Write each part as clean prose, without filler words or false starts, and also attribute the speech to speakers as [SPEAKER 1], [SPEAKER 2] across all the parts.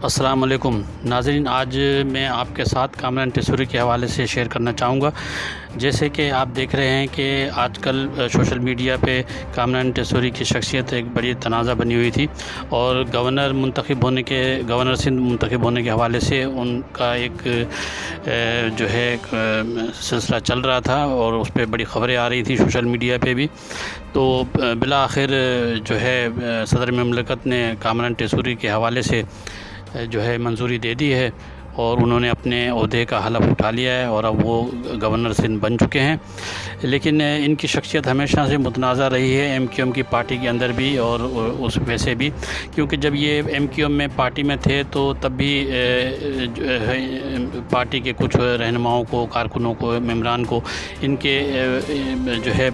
[SPEAKER 1] السلام علیکم ناظرین، آج میں آپ کے ساتھ کامران ٹیسوری کے حوالے سے شیئر کرنا چاہوں گا۔ جیسے کہ آپ دیکھ رہے ہیں کہ آج کل سوشل میڈیا پہ کامران ٹیسوری کی شخصیت ایک بڑی تنازع بنی ہوئی تھی، اور گورنر سندھ منتخب ہونے کے حوالے سے ان کا ایک جو ہے سلسلہ چل رہا تھا، اور اس پہ بڑی خبریں آ رہی تھیں سوشل میڈیا پہ بھی۔ تو بالآخر جو ہے صدر مملکت نے کامران ٹیسوری کے حوالے سے جو ہے منظوری دے دی ہے، اور انہوں نے اپنے عہدے کا حلف اٹھا لیا ہے، اور اب وہ گورنر سندھ بن چکے ہیں۔ لیکن ان کی شخصیت ہمیشہ سے متنازع رہی ہے ایم کیو ایم کی پارٹی کے اندر بھی، اور اس ویسے بھی، کیونکہ جب یہ ایم کیو ایم میں پارٹی میں تھے تو تب بھی پارٹی کے کچھ رہنماؤں کو، کارکنوں کو، ممبران کو ان کے جو ہے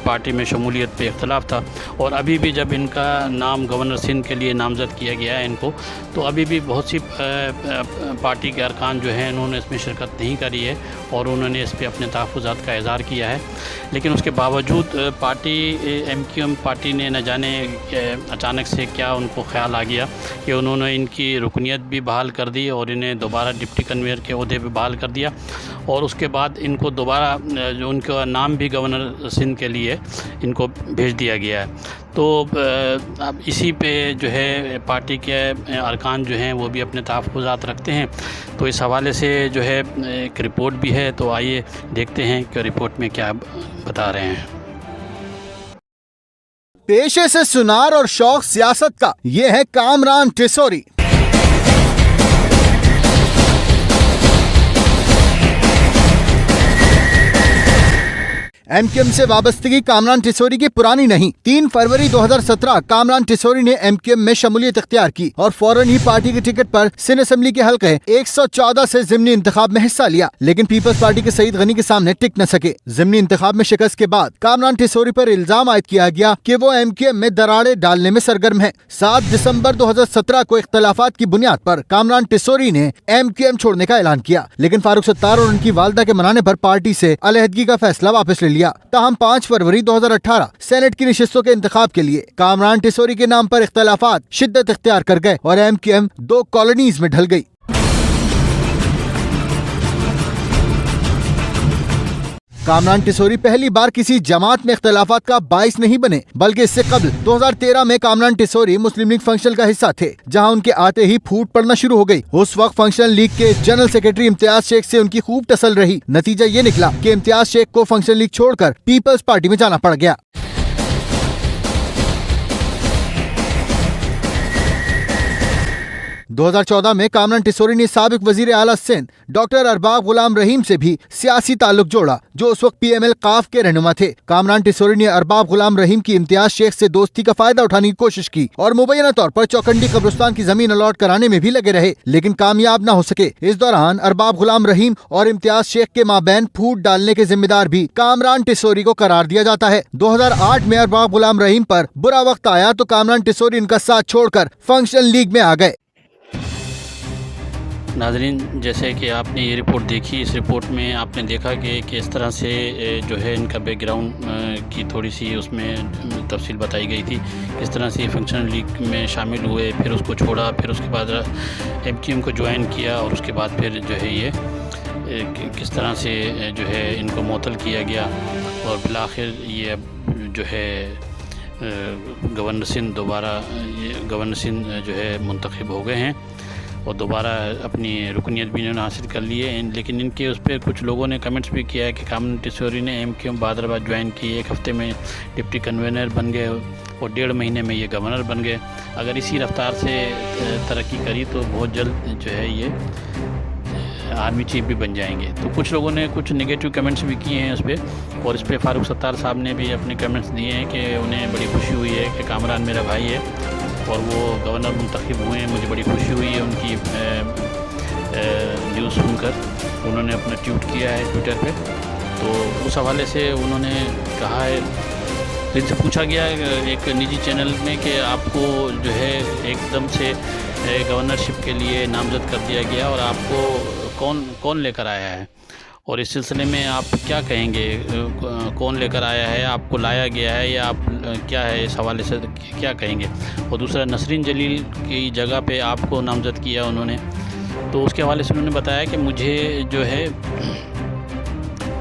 [SPEAKER 1] پارٹی میں شمولیت پہ اختلاف تھا، اور ابھی بھی جب ان کا نام گورنر سندھ کے لیے نامزد کیا گیا ہے ان کو، تو ابھی بھی بہت سی پارٹی کے ارکان جو ہیں انہوں نے اس میں شرکت نہیں کری ہے، اور انہوں نے اس پہ اپنے تحفظات کا اظہار کیا ہے۔ لیکن اس کے باوجود party M Q M party نے نہ جانے اچانک سے کیا ان کو خیال آ گیا کہ انہوں نے ان کی رکنیت بھی بحال کر دی، اور انہیں دوبارہ ڈپٹی کنوینر کے عہدے پہ بحال کر دیا، اور اس کے بعد ان کو دوبارہ جو ان کا نام بھی گورنر سندھ کے لیے ان کو بھیج دیا گیا ہے۔ تو اب اسی پہ جو ہے پارٹی کے ارکان جو ہیں وہ بھی اپنے تحفظات رکھتے ہیں۔ تو اس حوالے سے جو ہے ایک رپورٹ بھی ہے، تو آئیے دیکھتے ہیں کہ رپورٹ میں کیا بتا رہے ہیں۔
[SPEAKER 2] پیشے سے سنار اور شوق سیاست کا، یہ ہے Kamran Tessori. M Q M سے وابستگی کامران ٹیسوری کی پرانی نہیں۔ 3 فروری 2017 کامران ٹیسوری نے ایم کیو ایم میں شمولیت اختیار کی، اور فوراً ہی پارٹی کی ٹکٹ پر سندھ اسمبلی کے حلقے 114 سے ضمنی انتخاب میں حصہ لیا، لیکن پیپلز پارٹی کے سعید غنی کے سامنے ٹک نہ سکے۔ ضمنی انتخاب میں شکست کے بعد کامران ٹیسوری پر الزام عائد کیا گیا کہ وہ ایم کیو ایم میں دراڑیں ڈالنے میں سرگرم ہے۔ 7 دسمبر 2017 کو اختلافات کی بنیاد پر کامران ٹیسوری نے ایم کیو ایم چھوڑنے کا اعلان کیا، لیکن فاروق ستار اور ان کی والدہ کے منانے پر پارٹی سے علیحدگی کا فیصلہ واپس لے لیا۔ تاہم 5 فروری 2018 سینٹ کی نشستوں کے انتخاب کے لیے کامران ٹیسوری کے نام پر اختلافات شدت اختیار کر گئے، اور ایم کیو ایم 2 کالونیز میں ڈھل گئی۔ کامران ٹیسوری پہلی بار کسی جماعت میں اختلافات کا باعث نہیں بنے، بلکہ اس سے قبل 2013 میں کامران ٹیسوری مسلم لیگ فنکشنل کا حصہ تھے، جہاں ان کے آتے ہی پھوٹ پڑنا شروع ہو گئی۔ اس وقت فنکشنل لیگ کے جنرل سیکرٹری امتیاز شیخ سے ان کی خوب ٹسل رہی۔ نتیجہ یہ نکلا کہ امتیاز شیخ کو فنکشنل لیگ چھوڑ کر پیپلز پارٹی میں جانا پڑ گیا۔ 2014 میں کامران ٹیسوری نے سابق وزیر اعلیٰ سندھ ڈاکٹر ارباب غلام رحیم سے بھی سیاسی تعلق جوڑا، جو اس وقت پی ایم ایل قاف کے رہنما تھے۔ کامران ٹیسوری نے ارباب غلام رحیم کی امتیاز شیخ سے دوستی کا فائدہ اٹھانے کی کوشش کی، اور مبینہ طور پر چوکنڈی قبرستان کی زمین الاٹ کرانے میں بھی لگے رہے، لیکن کامیاب نہ ہو سکے۔ اس دوران ارباب غلام رحیم اور امتیاز شیخ کے مابین پھوٹ ڈالنے کے ذمہ دار بھی کامران ٹیسوری کو قرار دیا جاتا ہے۔ 2008 میں ارباب غلام رحیم پر برا وقت آیا تو کامران ٹیسوری ان کا ساتھ چھوڑ کر فنکشنل لیگ میں آ گئے۔
[SPEAKER 1] ناظرین، جیسے کہ آپ نے یہ رپورٹ دیکھی، اس رپورٹ میں آپ نے دیکھا کہ کس طرح سے جو ہے ان کا بیک گراؤنڈ کی تھوڑی سی اس میں تفصیل بتائی گئی تھی، کس طرح سے فنکشنل لیگ میں شامل ہوئے، پھر اس کو چھوڑا، پھر اس کے بعد ایم کیو ایم کو جوائن کیا، اور اس کے بعد پھر جو ہے یہ کس طرح سے جو ہے ان کو معطل کیا گیا، اور بالآخر یہ اب جو ہے گورنر سندھ جو ہے منتخب ہو گئے ہیں، اور دوبارہ اپنی رکنیت بھی انہوں نے حاصل کر لی ہے۔ لیکن ان کے اس پہ کچھ لوگوں نے کمنٹس بھی کیا ہے کہ کامران ٹیسوری نے M Q M Bahadurabad join کی، 1 ہفتے میں ڈپٹی کنوینر بن گئے، اور 1.5 مہینے میں یہ گورنر بن گئے۔ اگر اسی رفتار سے ترقی کری تو بہت جلد جو ہے یہ آرمی چیف بھی بن جائیں گے۔ تو کچھ لوگوں نے کچھ نگیٹو کمنٹس بھی کیے ہیں اس پہ، اور اس پہ فاروق ستار صاحب نے بھی اپنے کمنٹس دیے ہیں کہ انہیں بڑی خوشی ہوئی ہے کہ کامران میرا بھائی ہے، اور وہ گورنر منتخب ہوئے ہیں، مجھے بڑی خوشی ہوئی ہے ان کی نیوز سن کر۔ انہوں نے اپنا ٹویٹ کیا ہے ٹویٹر پہ، تو اس حوالے سے انہوں نے کہا ہے، ان سے پوچھا گیا ایک نجی چینل میں کہ آپ کو جو ہے ایک دم سے گورنرشپ کے لیے نامزد کر دیا گیا، اور آپ کو کون لے کر آیا ہے؟ اور اس سلسلے میں آپ کیا کہیں گے؟ کون لے کر آیا ہے؟ آپ کو لایا گیا ہے یا آپ کیا ہے اس حوالے سے کیا کہیں گے؟ اور دوسرا، نسرین جلیل کی جگہ پہ آپ کو نامزد کیا انہوں نے، تو اس کے حوالے سے انہوں نے بتایا کہ مجھے جو ہے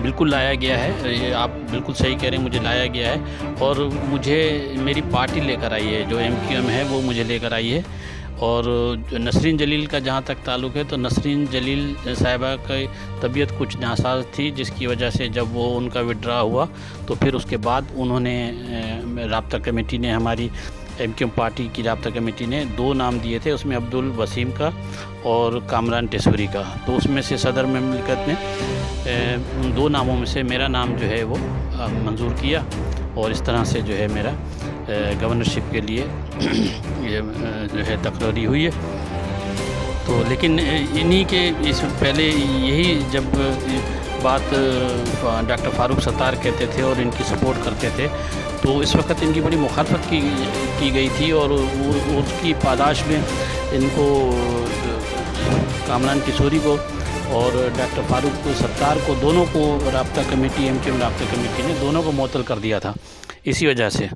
[SPEAKER 1] بالکل لایا گیا ہے. یہ آپ بالکل صحیح کہہ رہے ہیں، مجھے لایا گیا ہے اور مجھے میری پارٹی لے کر آئی ہے، جو MQM ہے وہ مجھے لے کر آئی ہے. اور نسرین جلیل کا جہاں تک تعلق ہے تو نسرین جلیل صاحبہ کی طبیعت کچھ ناساز تھی، جس کی وجہ سے جب وہ ان کا وڈرا ہوا تو پھر اس کے بعد انہوں نے رابطہ کمیٹی نے، ہماری MQM پارٹی کی رابطہ کمیٹی نے 2 نام دیے تھے، اس میں عبدالوسیم کا اور کامران ٹیسوری کا. تو اس میں سے صدر مملکت نے ان 2 ناموں میں سے میرا نام جو ہے وہ منظور کیا اور اس طرح سے جو ہے میرا گورنرشپ کے لیے جو ہے تقرری ہوئی ہے. تو لیکن انہی کے اس پہلے یہی جب بات ڈاکٹر فاروق ستار کہتے تھے اور ان کی سپورٹ کرتے تھے تو اس وقت ان کی بڑی مخالفت کی گئی تھی اور اس کی پاداش میں ان کو کامران ٹیسوری کو اور ڈاکٹر فاروق ستار کو دونوں کو رابطہ کمیٹی MQM رابطہ کمیٹی نے دونوں کو معطل کر دیا تھا اسی وجہ سے.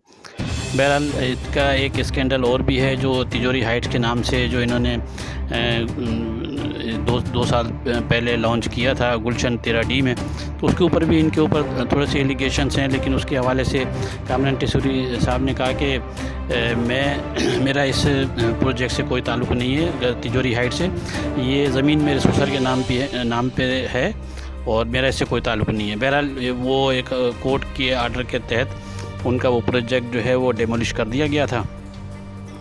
[SPEAKER 1] بہرحال اس کا ایک اسکینڈل اور بھی ہے جو تجوری ہائٹس کے نام سے جو انہوں نے 2 سال پہلے لانچ کیا تھا گلشن 13D میں، تو اس کے اوپر بھی ان کے اوپر تھوڑے سے ایلیگیشنس ہیں. لیکن اس کے حوالے سے کامران ٹیسوری صاحب نے کہا کہ میرا اس پروجیکٹ سے کوئی تعلق نہیں ہے تجوری ہائٹ سے، یہ زمین میرے سسر کے نام پہ ہے اور میرا اس سے کوئی تعلق نہیں ہے. بہرحال وہ ایک کورٹ کے آرڈر کے تحت ان کا وہ پروجیکٹ جو ہے وہ ڈیمولش کر دیا گیا تھا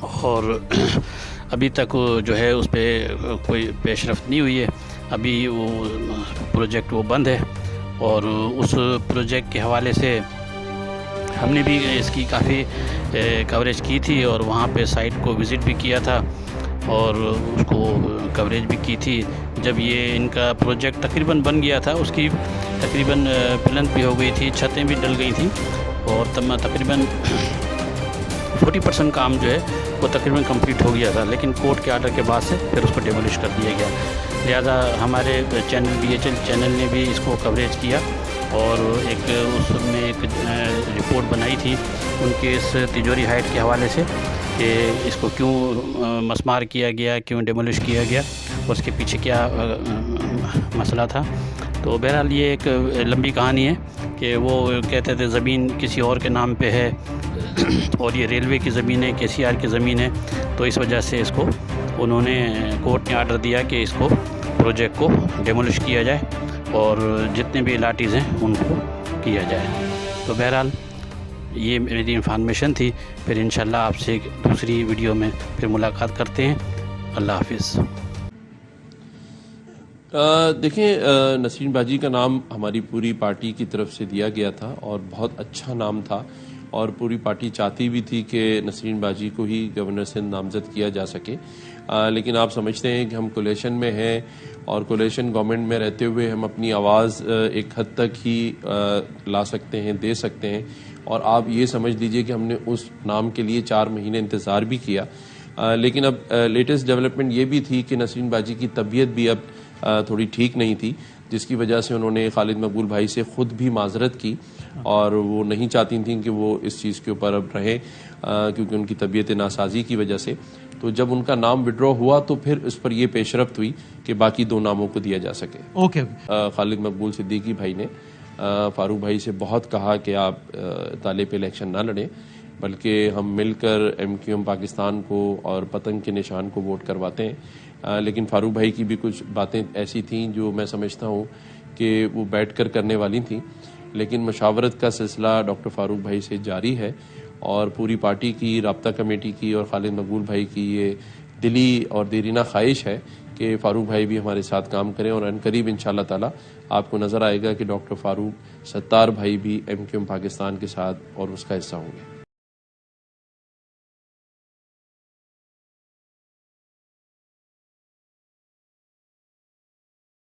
[SPEAKER 1] اور ابھی تک جو ہے اس پہ کوئی پیش رفت نہیں ہوئی ہے. ابھی وہ پروجیکٹ وہ بند ہے اور اس پروجیکٹ کے حوالے سے ہم نے بھی اس کی کافی کوریج کی تھی اور وہاں پہ سائٹ کو وزٹ بھی کیا تھا اور اس کو کوریج بھی کی تھی. جب یہ ان کا پروجیکٹ تقریباً بن گیا تھا، اس کی تقریباً پلنتھ بھی ہو گئی تھی، چھتیں بھی ڈل گئی تھیں اور تقریباً 40% کام جو ہے وہ تقریباً کمپلیٹ ہو گیا تھا. لیکن کورٹ کے آرڈر کے بعد سے پھر اس کو ڈیمولش کر دیا گیا. لہذا ہمارے چینل BHL چینل نے بھی اس کو کوریج کیا اور اس میں ایک رپورٹ بنائی تھی ان کے اس تجوری ہائٹ کے حوالے سے کہ اس کو کیوں مسمار کیا گیا، کیوں ڈیمولش کیا گیا، اس کے پیچھے کیا مسئلہ تھا. تو بہرحال یہ ایک لمبی کہانی ہے کہ وہ کہتے تھے زمین کسی اور کے نام پہ ہے اور یہ ریلوے کی زمین ہے، KCR کی زمین ہے، تو اس وجہ سے اس کو انہوں نے کورٹ نے آرڈر دیا کہ اس کو پروجیکٹ کو ڈیمولش کیا جائے اور جتنے بھی الاٹیز ہیں ان کو کیا جائے. تو بہرحال یہ میری انفارمیشن تھی. پھر انشاءاللہ آپ سے دوسری ویڈیو میں پھر ملاقات کرتے ہیں. اللہ حافظ.
[SPEAKER 3] دیکھیں، نسرین باجی کا نام ہماری پوری پارٹی کی طرف سے دیا گیا تھا اور بہت اچھا نام تھا اور پوری پارٹی چاہتی بھی تھی کہ نسرین باجی کو ہی گورنر سندھ نامزد کیا جا سکے. لیکن آپ سمجھتے ہیں کہ ہم کولیشن میں ہیں اور کولیشن گورنمنٹ میں رہتے ہوئے ہم اپنی آواز ایک حد تک ہی لا سکتے ہیں، دے سکتے ہیں. اور آپ یہ سمجھ لیجئے کہ ہم نے اس نام کے لیے 4 مہینے انتظار بھی کیا. لیکن اب لیٹسٹ ڈیولپمنٹ یہ بھی تھی کہ نسرین باجی کی طبیعت بھی اب تھوڑی ٹھیک نہیں تھی، جس کی وجہ سے انہوں نے خالد مقبول بھائی سے خود بھی معذرت کی اور وہ نہیں چاہتی تھیں کہ وہ اس چیز کے اوپر اب رہیں کیونکہ ان کی طبیعت ناسازی کی وجہ سے. تو جب ان کا نام وڈرا ہوا تو پھر اس پر یہ پیش رفت ہوئی کہ باقی 2 ناموں کو دیا جا سکے. خالد مقبول صدیقی بھائی نے فاروق بھائی سے بہت کہا کہ آپ تالے پہ الیکشن نہ لڑیں بلکہ ہم مل کر MQM پاکستان کو اور پتنگ کے نشان کو ووٹ کرواتے ہیں. لیکن فاروق بھائی کی بھی کچھ باتیں ایسی تھیں جو میں سمجھتا ہوں کہ وہ بیٹھ کر کرنے والی تھیں. لیکن مشاورت کا سلسلہ ڈاکٹر فاروق بھائی سے جاری ہے اور پوری پارٹی کی، رابطہ کمیٹی کی اور خالد مقبول بھائی کی یہ دلی اور دیرینہ خواہش ہے کہ فاروق بھائی بھی ہمارے ساتھ کام کریں اور عنقریب انشاءاللہ تعالی آپ کو نظر آئے گا کہ ڈاکٹر فاروق ستار بھائی بھی MQM پاکستان کے ساتھ اور اس کا حصہ ہوں گے.